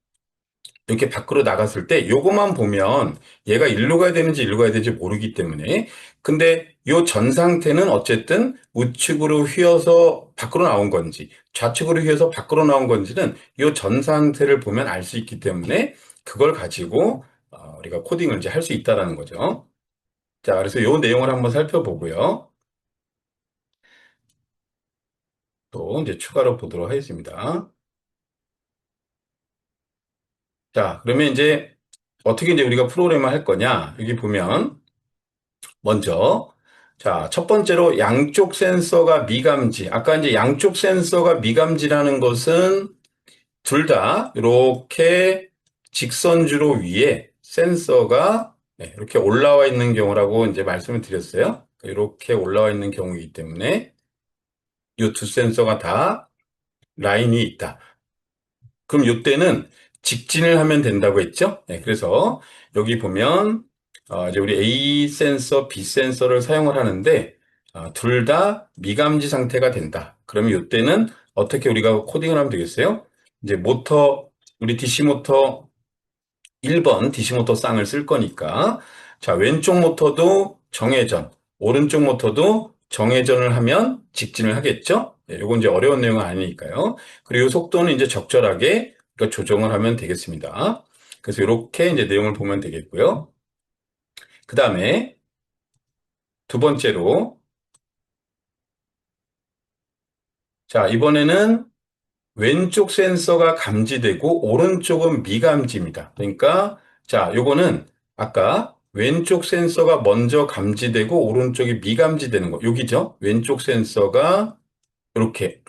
이렇게 밖으로 나갔을 때 요거만 보면 얘가 일로 가야 되는지 일로 가야 되는지 모르기 때문에 근데 요 전 상태는 어쨌든 우측으로 휘어서 밖으로 나온 건지 좌측으로 휘어서 밖으로 나온 건지는 요 전 상태를 보면 알 수 있기 때문에 그걸 가지고 우리가 코딩을 이제 할 수 있다라는 거죠. 자, 그래서 요 내용을 한번 살펴보고요. 또 이제 추가로 보도록 하겠습니다. 자, 그러면 이제 어떻게 이제 우리가 프로그램을 할 거냐? 여기 보면 먼저, 자, 첫 번째로 양쪽 센서가 미감지. 아까 이제 양쪽 센서가 미감지라는 것은 둘 다 이렇게 직선주로 위에 센서가 네, 이렇게 올라와 있는 경우라고 이제 말씀을 드렸어요. 이렇게 올라와 있는 경우이기 때문에 이 두 센서가 다 라인이 있다. 그럼 이때는 직진을 하면 된다고 했죠? 네, 그래서 여기 보면 이제 우리 A 센서, B 센서를 사용을 하는데 둘 다 미감지 상태가 된다. 그러면 이때는 어떻게 우리가 코딩을 하면 되겠어요? 이제 모터, 우리 DC 모터 1번 DC 모터 쌍을 쓸 거니까 자, 왼쪽 모터도 정회전, 오른쪽 모터도 정회전을 하면 직진을 하겠죠? 네, 요건 이제 어려운 내용은 아니니까요. 그리고 속도는 이제 적절하게 우리가 조정을 하면 되겠습니다. 그래서 이렇게 이제 내용을 보면 되겠고요. 그 다음에 두 번째로 자, 이번에는 왼쪽 센서가 감지되고 오른쪽은 미감지입니다. 그러니까 자, 요거는 아까 왼쪽 센서가 먼저 감지되고 오른쪽이 미감지되는 거. 여기죠? 왼쪽 센서가 이렇게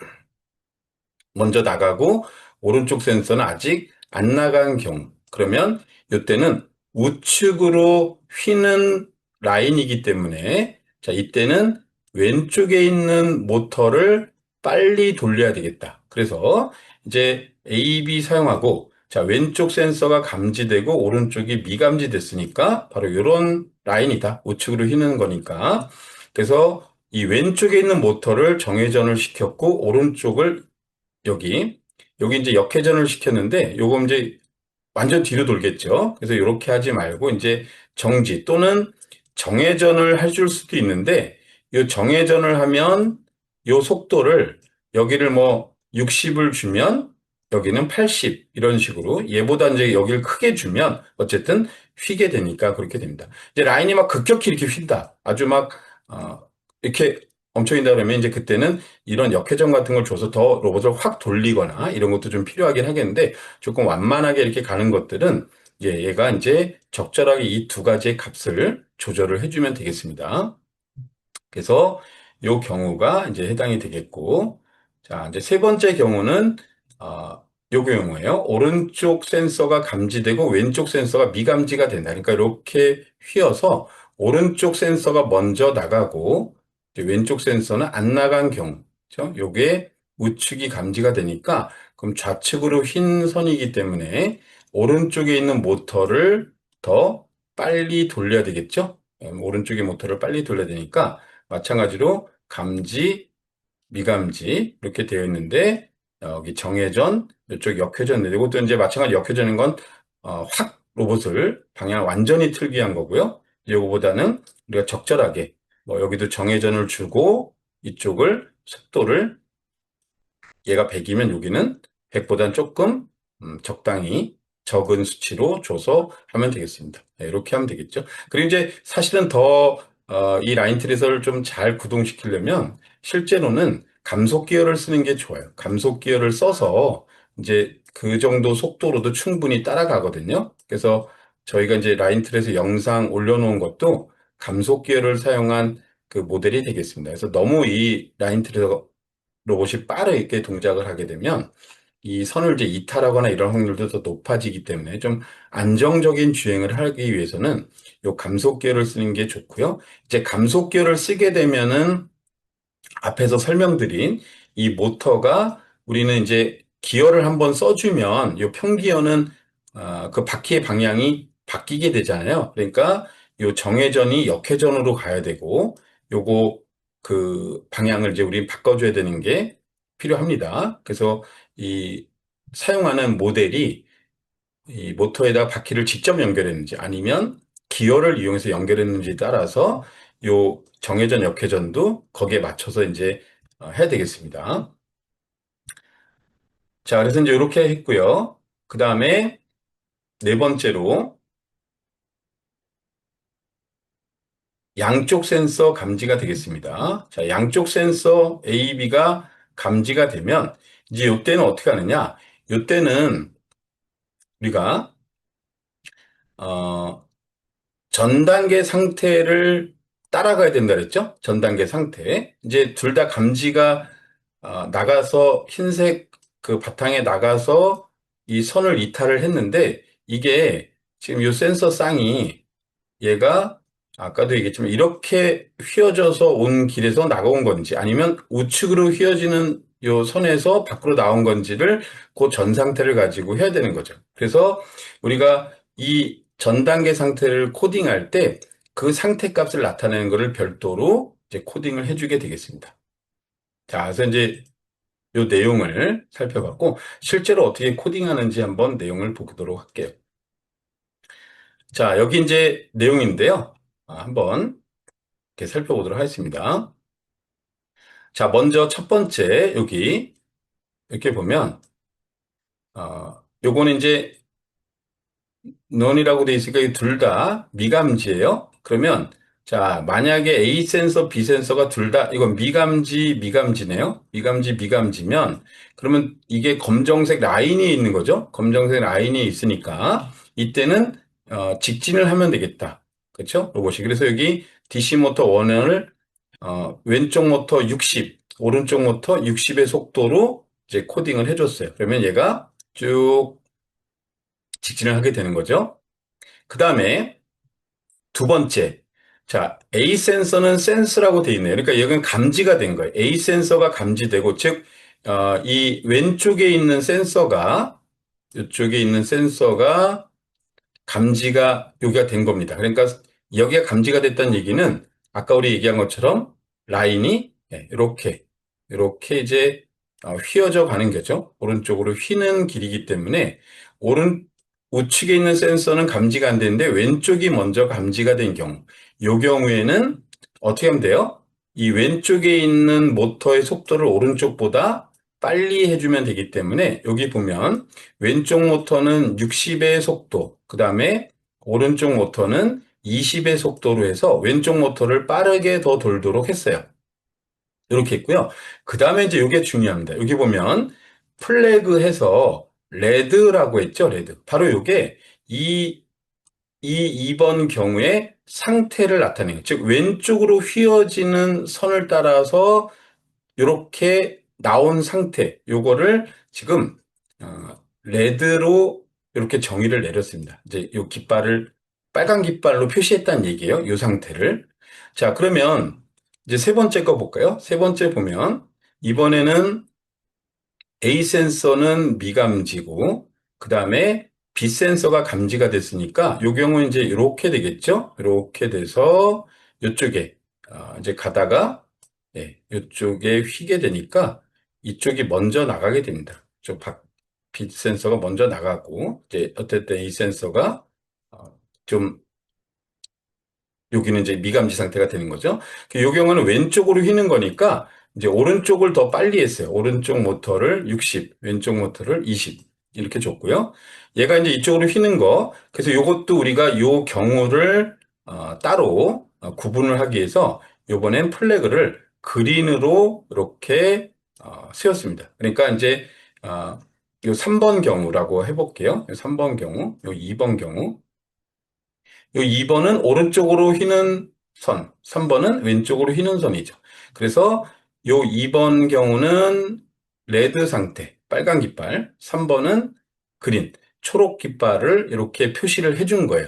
먼저 나가고 오른쪽 센서는 아직 안 나간 경우. 그러면 이때는 우측으로 휘는 라인이기 때문에 자, 이때는 왼쪽에 있는 모터를 빨리 돌려야 되겠다. 그래서 이제 A, B 사용하고 자, 왼쪽 센서가 감지되고 오른쪽이 미감지됐으니까 바로 이런 라인이다. 우측으로 휘는 거니까. 그래서 이 왼쪽에 있는 모터를 정회전을 시켰고 오른쪽을 여기, 여기 이제 역회전을 시켰는데, 요거 이제 완전 뒤로 돌겠죠. 그래서 이렇게 하지 말고, 이제 정지 또는 정회전을 해줄 수도 있는데, 이 정회전을 하면 요 속도를 여기를 뭐 60을 주면 여기는 80 이런 식으로 얘보다 이제 여기를 크게 주면 어쨌든 휘게 되니까 그렇게 됩니다. 이제 라인이 막 급격히 이렇게 휜다. 아주 막, 이렇게 엄청 휜다 그러면 이제 그때는 이런 역회전 같은 걸 줘서 더 로봇을 확 돌리거나 이런 것도 좀 필요하긴 하겠는데 조금 완만하게 이렇게 가는 것들은 얘가 이제 적절하게 이 두 가지의 값을 조절을 해주면 되겠습니다. 그래서 요 경우가 이제 해당이 되겠고, 자, 이제 세 번째 경우는, 요 경우예요. 오른쪽 센서가 감지되고 왼쪽 센서가 미감지가 된다. 그러니까 이렇게 휘어서 오른쪽 센서가 먼저 나가고, 이제 왼쪽 센서는 안 나간 경우. 그죠? 요게 우측이 감지가 되니까, 그럼 좌측으로 휜 선이기 때문에 오른쪽에 있는 모터를 더 빨리 돌려야 되겠죠? 오른쪽의 모터를 빨리 돌려야 되니까, 마찬가지로 감지, 미감지 이렇게 되어 있는데 여기 정회전, 이쪽 역회전 이것도 이제 마찬가지 역회전인 건 확 로봇을 방향을 완전히 틀게 한 거고요. 이거보다는 우리가 적절하게 뭐 여기도 정회전을 주고 이쪽을 속도를 얘가 100이면 여기는 100보다는 조금 적당히 적은 수치로 줘서 하면 되겠습니다. 네, 이렇게 하면 되겠죠. 그리고 이제 사실은 더 이 라인 트레이서를 좀 잘 구동시키려면 실제로는 감속 기어를 쓰는 게 좋아요. 감속 기어를 써서 이제 그 정도 속도로도 충분히 따라가거든요. 그래서 저희가 이제 라인 트레이서 영상 올려놓은 것도 감속 기어를 사용한 그 모델이 되겠습니다. 그래서 너무 이 라인 트레이서 로봇이 빠르게 동작을 하게 되면 이 선을 이제 이탈하거나 이런 확률도 더 높아지기 때문에 좀 안정적인 주행을 하기 위해서는 요 감속기어를 쓰는 게 좋고요. 이제 감속기어를 쓰게 되면은 앞에서 설명드린 이 모터가 우리는 이제 기어를 한번 써주면 이 평기어는 그 바퀴의 방향이 바뀌게 되잖아요. 그러니까 이 정회전이 역회전으로 가야 되고 요거 그 방향을 이제 우리 바꿔줘야 되는 게 필요합니다. 그래서 이 사용하는 모델이 이 모터에다 바퀴를 직접 연결했는지 아니면 기어를 이용해서 연결했는지에 따라서 요 정회전, 역회전도 거기에 맞춰서 이제 해야 되겠습니다. 자, 그래서 이제 이렇게 했고요. 그 다음에 네 번째로 양쪽 센서 감지가 되겠습니다. 자, 양쪽 센서 A, B가 감지가 되면 이제 이때는 어떻게 하느냐? 이때는 우리가 어, 전 단계 상태를 따라가야 된다 그랬죠? 전 단계 상태. 이제 둘 다 감지가 나가서 흰색 그 바탕에 나가서 이 선을 이탈을 했는데 이게 지금 이 센서 쌍이 얘가 아까도 얘기했지만 이렇게 휘어져서 온 길에서 나가온 건지 아니면 우측으로 휘어지는 요 선에서 밖으로 나온 건지를 그 전 상태를 가지고 해야 되는 거죠. 그래서 우리가 이 전 단계 상태를 코딩할 때 그 상태 값을 나타내는 것을 별도로 이제 코딩을 해주게 되겠습니다. 자, 그래서 이제 요 내용을 살펴봤고 실제로 어떻게 코딩하는지 한번 내용을 보도록 할게요. 자, 여기 이제 내용인데요. 한번 이렇게 살펴보도록 하겠습니다. 자, 먼저 첫 번째 여기 이렇게 보면 요거는 이제 넌이라고 돼 있으니까 둘 다 미감지예요. 그러면 자, 만약에 A 센서, B 센서가 둘 다, 이건 미감지, 미감지네요. 미감지, 미감지면, 그러면 이게 검정색 라인이 있는 거죠. 검정색 라인이 있으니까, 이때는, 직진을 하면 되겠다. 그렇죠? 로봇이. 그래서 여기 DC 모터 원을, 왼쪽 모터 60, 오른쪽 모터 60의 속도로 이제 코딩을 해줬어요. 그러면 얘가 쭉 직진을 하게 되는 거죠. 그 다음에, 두 번째. 자, A 센서는 센스라고 돼 있네요. 그러니까 여기는 감지가 된 거예요. A 센서가 감지되고, 즉, 이 왼쪽에 있는 센서가, 이쪽에 있는 센서가 감지가 여기가 된 겁니다. 그러니까 여기가 감지가 됐다는 얘기는 아까 우리 얘기한 것처럼 라인이 이렇게 이제 휘어져 가는 거죠. 오른쪽으로 휘는 길이기 때문에 오른 우측에 있는 센서는 감지가 안 되는데 왼쪽이 먼저 감지가 된 경우, 이 경우에는 어떻게 하면 돼요? 이 왼쪽에 있는 모터의 속도를 오른쪽보다 빨리 해주면 되기 때문에 여기 보면 왼쪽 모터는 60의 속도, 그 다음에 오른쪽 모터는 20의 속도로 해서 왼쪽 모터를 빠르게 더 돌도록 했어요. 이렇게 했고요. 그 다음에 이제 이게 중요합니다. 여기 보면 플래그 해서 레드라고 했죠, 레드. 바로 이게 이, 이 2번 경우에 상태를 나타내는 거예요. 즉, 왼쪽으로 휘어지는 선을 따라서 이렇게 나온 상태, 요거를 지금 레드로 이렇게 정의를 내렸습니다. 이제 요 깃발을 빨간 깃발로 표시했다는 얘기예요. 요 상태를. 자, 그러면 이제 세 번째 거 볼까요? 세 번째 보면 이번에는 A 센서는 미감지고 그다음에 B 센서가 감지가 됐으니까 요 경우는 이제 이렇게 되겠죠? 이렇게 돼서 이쪽에 이제 가다가 이쪽에 휘게 되니까 이쪽이 먼저 나가게 됩니다. B 센서가 먼저 나가고 이제 어쨌든 A 센서가 좀 여기는 이제 미감지 상태가 되는 거죠. 이 경우는 왼쪽으로 휘는 거니까 이제 오른쪽을 더 빨리 했어요. 오른쪽 모터를 60, 왼쪽 모터를 20 이렇게 줬고요. 얘가 이제 이쪽으로 휘는 거. 그래서 이것도 우리가 요 경우를 따로 구분을 하기 위해서 이번엔 플래그를 그린으로 이렇게 세웠습니다. 그러니까 이제 요 3번 경우라고 해볼게요. 3번 경우, 요 2번 경우. 요 2번은 오른쪽으로 휘는 선, 3번은 왼쪽으로 휘는 선이죠. 그래서 요 2번 경우는 레드 상태, 빨간 깃발, 3번은 그린, 초록 깃발을 이렇게 표시를 해준 거예요.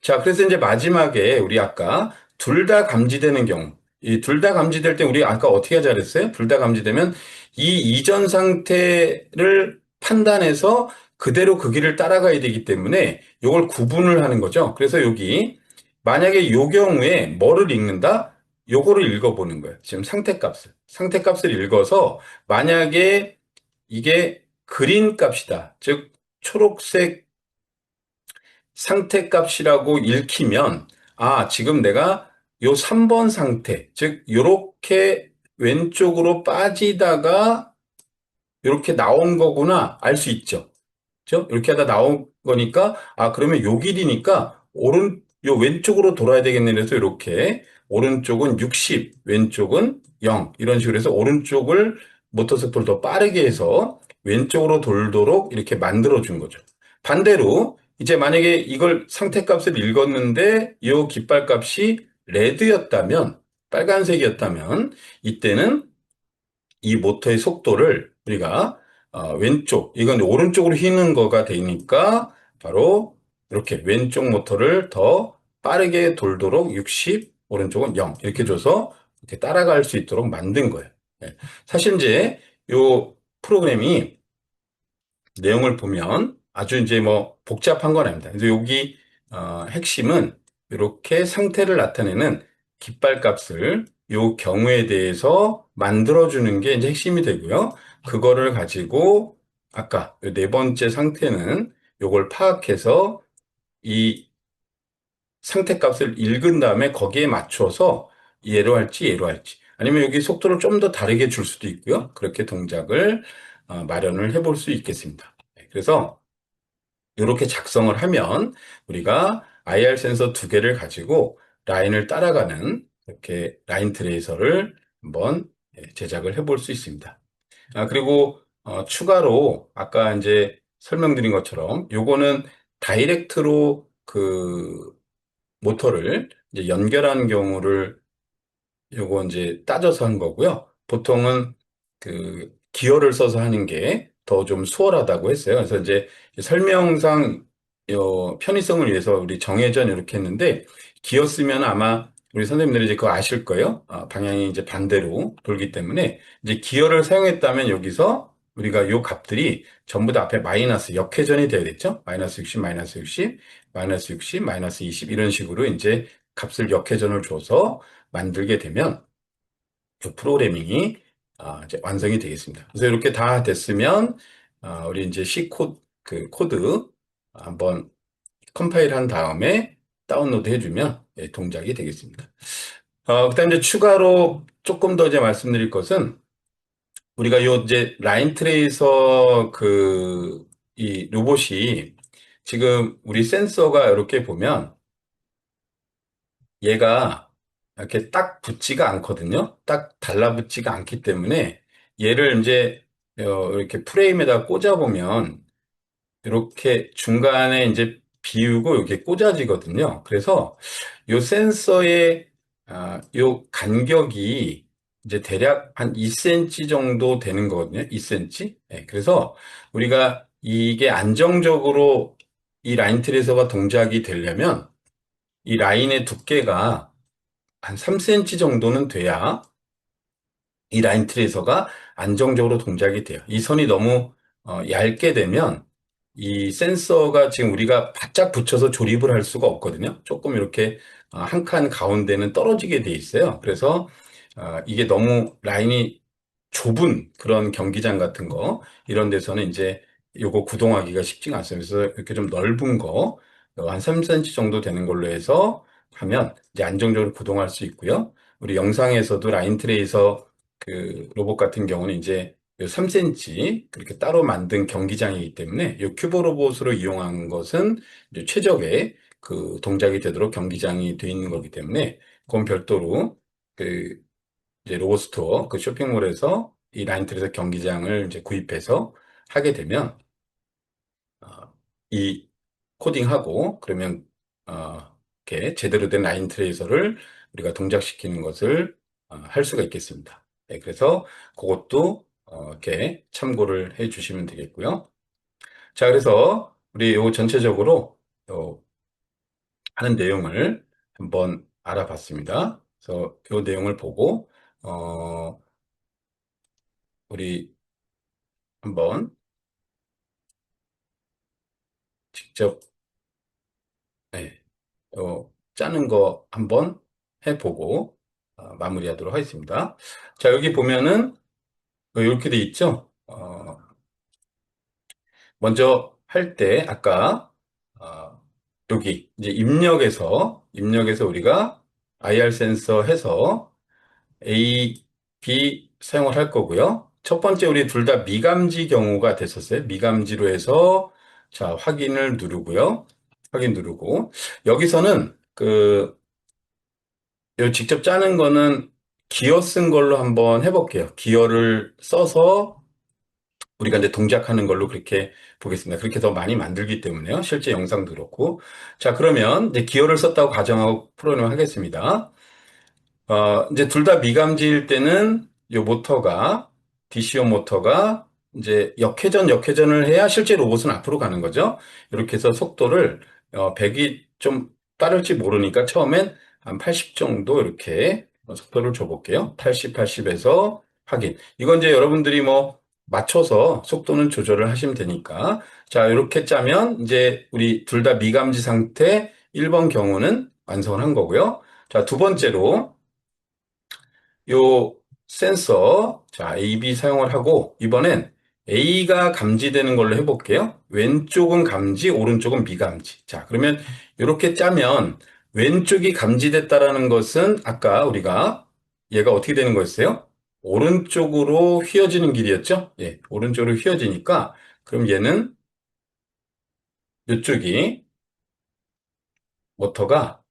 자, 그래서 이제 마지막에 우리 아까 둘 다 감지되는 경우, 이 둘 다 감지될 때 우리 아까 어떻게 하자 그랬어요? 둘 다 감지되면 이 이전 상태를 판단해서 그대로 그 길을 따라가야 되기 때문에 이걸 구분을 하는 거죠. 그래서 여기 만약에 이 경우에 뭐를 읽는다? 요거를 읽어보는 거예요. 지금 상태값을. 상태값을 읽어서 만약에 이게 그린 값이다. 즉 초록색 상태값이라고 읽히면 지금 내가 요 3번 상태, 즉 요렇게 왼쪽으로 빠지다가 이렇게 나온 거구나 알 수 있죠. 그죠? 이렇게 하다 나온 거니까, 그러면 요 길이니까, 요 왼쪽으로 돌아야 되겠네. 그래서 이렇게, 오른쪽은 60, 왼쪽은 0. 이런 식으로 해서 오른쪽을 모터스피드를 더 빠르게 해서 왼쪽으로 돌도록 이렇게 만들어준 거죠. 반대로, 이제 만약에 이걸 상태값을 읽었는데, 요 깃발값이 레드였다면, 빨간색이었다면, 이때는 이 모터의 속도를 우리가 왼쪽, 이건 오른쪽으로 휘는 거가 되니까 바로 이렇게 왼쪽 모터를 더 빠르게 돌도록 60, 오른쪽은 0 이렇게 줘서 이렇게 따라갈 수 있도록 만든 거예요. 예. 사실 이제 이 프로그램이 내용을 보면 아주 이제 뭐 복잡한 건 아닙니다. 그래서 여기 핵심은 이렇게 상태를 나타내는 깃발 값을 요 경우에 대해서 만들어주는 게 이제 핵심이 되고요. 그거를 가지고 아까 네 번째 상태는 요걸 파악해서 이 상태 값을 읽은 다음에 거기에 맞춰서 얘로 할지 얘로 할지 아니면 여기 속도를 좀 더 다르게 줄 수도 있고요. 그렇게 동작을 마련을 해볼 수 있겠습니다. 네, 그래서 이렇게 작성을 하면 우리가 IR 센서 두 개를 가지고 라인을 따라가는 이렇게 라인 트레이서를 한번 제작을 해볼 수 있습니다. 그리고 추가로 아까 이제 설명드린 것처럼 요거는 다이렉트로 그 모터를 이제 연결한 경우를 요거 이제 따져서 한 거고요. 보통은 그 기어를 써서 하는 게 더 좀 수월하다고 했어요. 그래서 이제 설명상 편의성을 위해서 우리 정회전 이렇게 했는데 기어 쓰면 아마 우리 선생님들이 이제 그거 아실 거예요. 방향이 이제 반대로 돌기 때문에 이제 기어를 사용했다면 여기서 우리가 요 값들이 전부 다 앞에 마이너스 역회전이 돼야 됐죠. 마이너스 60, 마이너스 60, 마이너스 60, 마이너스 20 이런 식으로 이제 값을 역회전을 줘서 만들게 되면 그 프로그래밍이 이제 완성이 되겠습니다. 그래서 이렇게 다 됐으면 우리 이제 C 그 코드 한번 컴파일 한 다음에 다운로드 해주면 동작이 되겠습니다. 그다음 이제 추가로 조금 더 이제 말씀드릴 것은 우리가 요 이제 라인 트레이서 그 이 로봇이 지금 우리 센서가 이렇게 보면 얘가 이렇게 딱 붙지가 않거든요. 딱 달라붙지가 않기 때문에 얘를 이제 이렇게 프레임에다 꽂아보면 이렇게 중간에 이제 비우고 이렇게 꽂아지거든요. 그래서 요 센서의 요 간격이 이제 대략 한 2cm 정도 되는 거거든요. 2cm. 예, 그래서 우리가 이게 안정적으로 이 라인 트레이서가 동작이 되려면 이 라인의 두께가 한 3cm 정도는 돼야 이 라인 트레이서가 안정적으로 동작이 돼요. 이 선이 너무 얇게 되면 이 센서가 지금 우리가 바짝 붙여서 조립을 할 수가 없거든요. 조금 이렇게 한 칸 가운데는 떨어지게 돼 있어요. 그래서 이게 너무 라인이 좁은 그런 경기장 같은 거 이런 데서는 이제 요거 구동하기가 쉽지가 않습니다. 그래서 이렇게 좀 넓은 거 한 3cm 정도 되는 걸로 해서 하면 이제 안정적으로 구동할 수 있고요. 우리 영상에서도 라인 트레이서 그 로봇 같은 경우는 이제 3cm 그렇게 따로 만든 경기장이기 때문에 이 큐버 로봇으로 이용한 것은 이제 최적의 그 동작이 되도록 경기장이 되어 있는 거기 때문에 그건 별도로 그 이제 로봇 스토어 그 쇼핑몰에서 이 라인트레에서 경기장을 이제 구입해서 하게 되면 이 코딩하고 그러면 이렇게 제대로 된 라인 트레이서를 우리가 동작시키는 것을 할 수가 있겠습니다. 네, 그래서 그것도 이렇게 참고를 해 주시면 되겠고요. 자, 그래서 우리 요 전체적으로 요 하는 내용을 한번 알아봤습니다. 그래서 요 내용을 보고 우리 한번 직접 네, 짜는 거 한번 해보고 마무리하도록 하겠습니다. 자, 여기 보면은 이렇게 돼 있죠? 먼저 할 때 아까 여기 이제 입력에서 우리가 IR 센서 해서 A, B 사용을 할 거고요. 첫 번째 우리 둘 다 미감지 경우가 됐었어요. 미감지로 해서 자, 확인을 누르고요. 확인 누르고 여기서는 그 요 직접 짜는 거는 기어 쓴 걸로 한번 해볼게요. 기어를 써서 우리가 이제 동작하는 걸로 그렇게 보겠습니다. 그렇게 더 많이 만들기 때문에요. 실제 영상도 그렇고. 자, 그러면 이제 기어를 썼다고 가정하고 프로그램을 하겠습니다. 이제 둘 다 미감지일 때는 요 모터가, DCO 모터가 이제 역회전을 해야 실제 로봇은 앞으로 가는 거죠. 이렇게 해서 속도를 100이 좀 빠를지 모르니까 처음엔 한 80 정도 이렇게 속도를 줘볼게요. 80, 80에서 확인. 이건 이제 여러분들이 뭐 맞춰서 속도는 조절을 하시면 되니까. 자, 이렇게 짜면 이제 우리 둘 다 미감지 상태 1번 경우는 완성을 한 거고요. 자, 두 번째로 요 센서, 자, A, B 사용을 하고, 이번엔 A가 감지되는 걸로 해볼게요. 왼쪽은 감지, 오른쪽은 미감지. 자, 그러면 이렇게 짜면 왼쪽이 감지됐다라는 것은 아까 우리가 얘가 어떻게 되는 거였어요? 오른쪽으로 휘어지는 길이었죠? 예, 오른쪽으로 휘어지니까, 그럼 얘는 이쪽이 모터가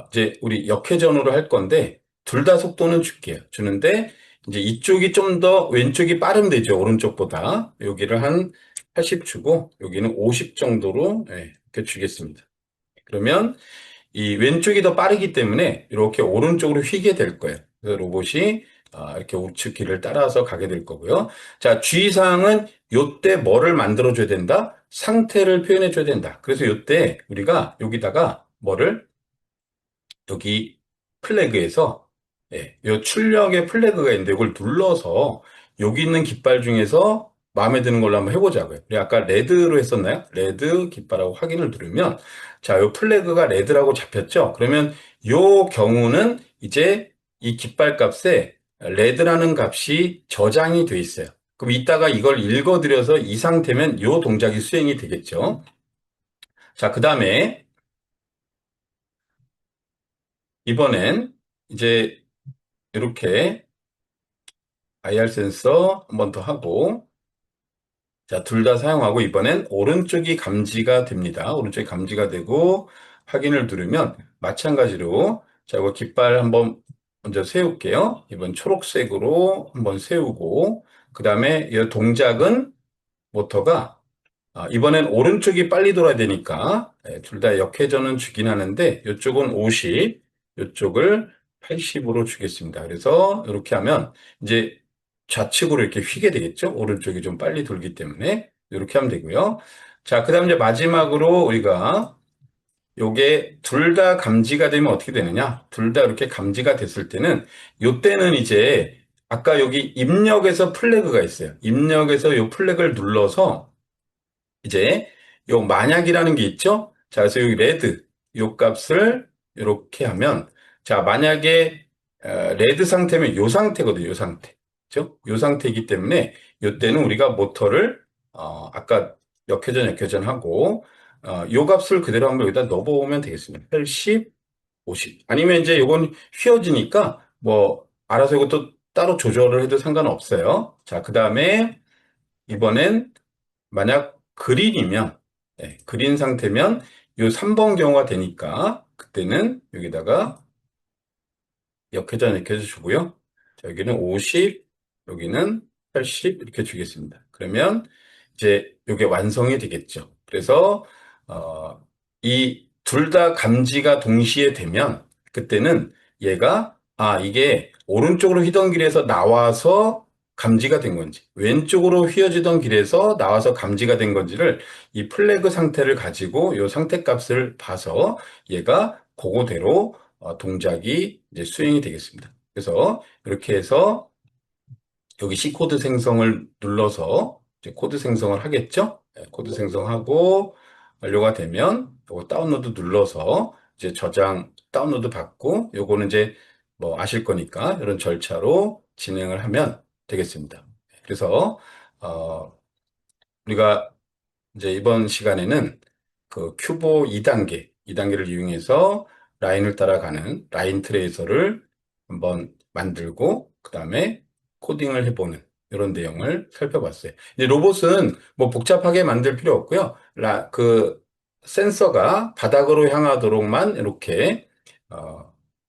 이제 우리 역회전으로 할 건데, 둘 다 속도는 줄게요. 주는데, 이제 이쪽이 좀 더 왼쪽이 빠르면 되죠. 오른쪽보다. 여기를 한 80 주고, 여기는 50 정도로, 예, 이렇게 주겠습니다. 그러면 이 왼쪽이 더 빠르기 때문에 이렇게 오른쪽으로 휘게 될 거예요. 그래서 로봇이 이렇게 우측 길을 따라서 가게 될 거고요. 자, 주의사항은 요때 뭐를 만들어줘야 된다? 상태를 표현해줘야 된다. 그래서 요때 우리가 여기다가 뭐를 여기 플래그에서 요 출력의 플래그가 있는데 이걸 눌러서 여기 있는 깃발 중에서 마음에 드는 걸로 한번 해보자고요. 우리 아까 레드로 했었나요? 레드 깃발하고 확인을 누르면 자, 요 플래그가 레드라고 잡혔죠? 그러면 요 경우는 이제 이 깃발 값에 레드라는 값이 저장이 돼 있어요. 그럼 이따가 이걸 읽어드려서 이 상태면 요 동작이 수행이 되겠죠? 자, 그 다음에 이번엔 이제 이렇게 IR 센서 한번 더 하고, 자, 둘 다 사용하고, 이번엔 오른쪽이 감지가 됩니다. 오른쪽이 감지가 되고, 확인을 누르면, 마찬가지로, 자, 이거 깃발 한번 먼저 세울게요. 이번 초록색으로 한번 세우고, 그 다음에 이 동작은 모터가 이번엔 오른쪽이 빨리 돌아야 되니까 둘 다 역회전은 주긴 하는데 이쪽은 50, 이쪽을 80으로 주겠습니다. 그래서 이렇게 하면 이제 좌측으로 이렇게 휘게 되겠죠? 오른쪽이 좀 빨리 돌기 때문에 이렇게 하면 되고요. 자, 그다음 이제 마지막으로 우리가 요게 둘 다 감지가 되면 어떻게 되느냐? 둘 다 이렇게 감지가 됐을 때는 요때는 이제 아까 여기 입력에서 플래그가 있어요. 입력에서 요 플래그를 눌러서 이제 요 만약이라는 게 있죠? 자, 그래서 여기 레드 요 값을 이렇게 하면 자, 만약에 레드 상태면 요 상태거든요. 요 상태. 그죠? 요 상태이기 때문에 요때는 우리가 모터를 아까 역회전 하고 요 값을 그대로 한번 여기다 넣어보면 되겠습니다. 80, 50. 아니면 이제 요건 휘어지니까 뭐 알아서 이것도 따로 조절을 해도 상관없어요. 자, 그다음에 이번엔 만약 그린이면, 그린 상태면 요 3번 경우가 되니까 그때는 여기다가 역회전 이렇게 해주고요. 자, 여기는 50, 여기는 80 이렇게 주겠습니다. 그러면 이제 이게 완성이 되겠죠. 그래서 이 둘 다 감지가 동시에 되면 그때는 얘가 이게 오른쪽으로 휘던 길에서 나와서 감지가 된 건지 왼쪽으로 휘어지던 길에서 나와서 감지가 된 건지를 이 플래그 상태를 가지고 이 상태 값을 봐서 얘가 그거대로 동작이 이제 수행이 되겠습니다. 그래서 이렇게 해서 여기 C 코드 생성을 눌러서 이제 코드 생성을 하겠죠? 코드 생성하고 완료가 되면 이거 다운로드 눌러서 이제 저장 다운로드 받고 요거는 이제 뭐 아실 거니까 이런 절차로 진행을 하면 되겠습니다. 그래서 어, 우리가 이제 이번 시간에는 그 큐보 2단계를 이용해서 라인을 따라가는 라인 트레이서를 한번 만들고, 그 다음에 코딩을 해보는 이런 내용을 살펴봤어요. 이제 로봇은 뭐 복잡하게 만들 필요 없고요. 그 센서가 바닥으로 향하도록만 이렇게,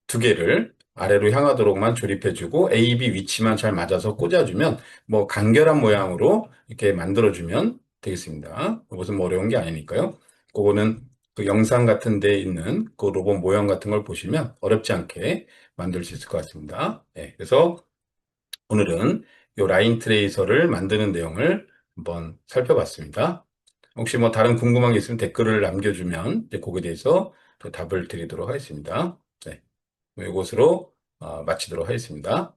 두 개를 아래로 향하도록만 조립해주고 A, B 위치만 잘 맞아서 꽂아주면 뭐 간결한 모양으로 이렇게 만들어주면 되겠습니다. 로봇은 뭐 어려운 게 아니니까요. 그거는 그 영상 같은 데 있는 그 로봇 모형 같은 걸 보시면 어렵지 않게 만들 수 있을 것 같습니다. 그래서 오늘은 이 라인 트레이서를 만드는 내용을 한번 살펴봤습니다. 혹시 뭐 다른 궁금한 게 있으면 댓글을 남겨주면 이제 거기에 대해서 또 답을 드리도록 하겠습니다. 네, 이것으로 마치도록 하겠습니다.